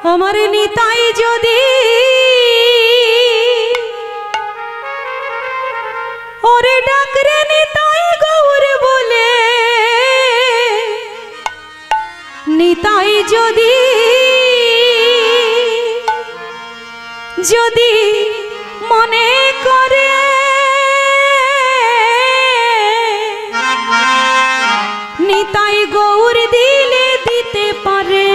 আমার নিতাই যদি ওরে ডাকরে নিতাই গৌর বলে, নিতাই যদি যদি মনে করে নিতাই গৌর দিলে দিতে পারে,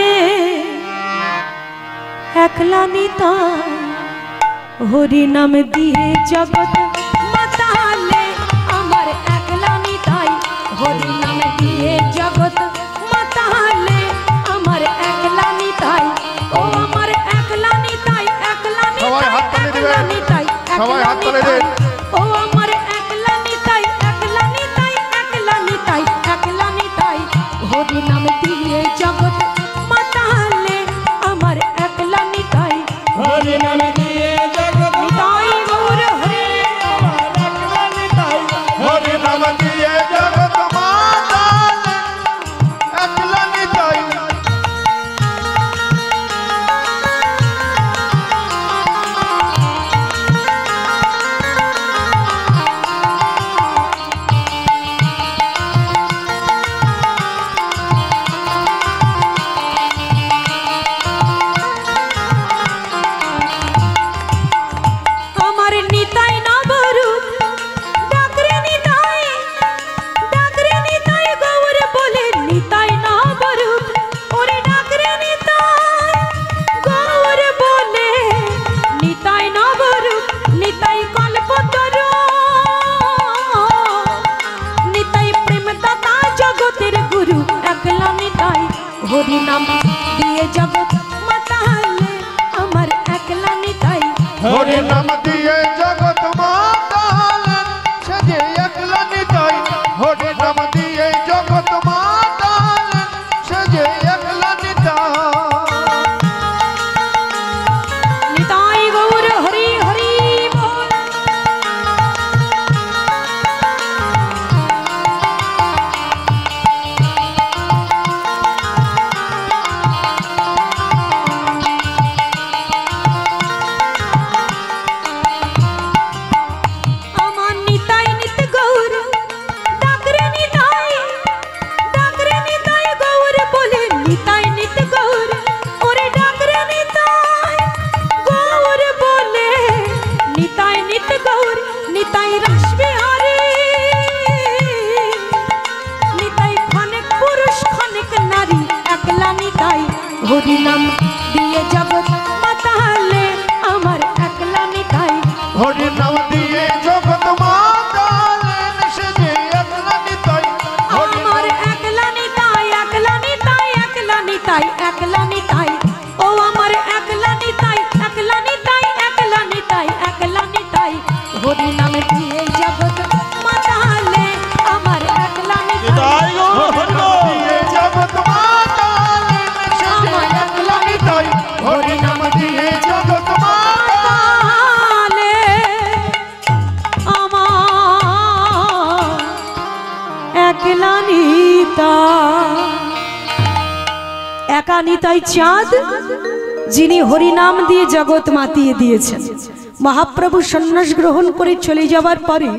একলা নিতাই হরি নাম দিয়ে জগৎ মাতালে, আমার একলা নিতাই হরি নাম দিয়ে জগৎ মাতালে, আমার একলা নিতাই, ও আমার একলা নিতাই, একলা নিতাই, একলা নিতাই, একলা নিতাই, ও আমার একলা নিতাই, একলা নিতাই, একলা নিতাই, একলা নিতাই হরি নাম দিয়ে জগৎ মাতালে, আমার একলা নিতাই হরি নাম দিয়ে জগৎ নিতাই গৌর হরে, আমার একলা নিতাই হরি নাম দিয়ে জগৎ মাতালে, একলা নিতাই। হরি নাম দিয়ে জগৎ মাতালে, আমার একলা নিতাই হরি নাম দিয়ে জগৎ মাতালে, সে যে একলা নিতাই হরি নাম দিয়ে জগৎ মাতালে, সে যে একলা নিতাই। নিতাই গৌর হরি হরি বল। হরি নাম দিয়ে জগৎ মাতালে, আমার একলা নিতাই হরি নাম দিয়ে জগৎ মাতালে, সে যে একলা নিতাই, আমার একলা নিতাই, একলা নিতাই, একলা নিতাই, একলা নিতাই, ও আমার একলা নিতাই, একলা নিতাই, একলা নিতাই, একলা নিতাই হরি নাম দিয়ে জগৎ মাতালে, আমার একলা নিতাই হরি নাম দিয়ে জগৎ মাতালে, আমার একলা নিতাই হরি নাম দিয়ে জগৎ মাতালে, আমার একলা নিতাই। একা নিতাই চাঁদ, যিনি হরিনাম দিয়ে জগৎ মাতিয়ে দিয়েছেন। মহাপ্রভু সন্ন্যাস গ্রহণ করে চলে যাওয়ার পরে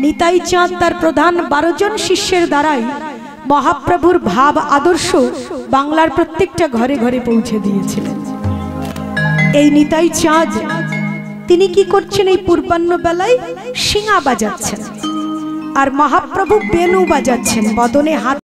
নিতাই চাঁদ তার প্রধান 12 জন শিষ্যের দ্বারাই মহাপ্রভুর ভাব আদর্শ বাংলার প্রত্যেকটা ঘরে ঘরে পৌঁছে দিয়েছিলেন। এই নিতাই চাঁদ তিনি কি করছেন? এই পূর্বাহ্ন বেলায় শিঙা বাজাচ্ছেন আর মহাপ্রভু বেণু বাজাচ্ছেন, বদনে হাত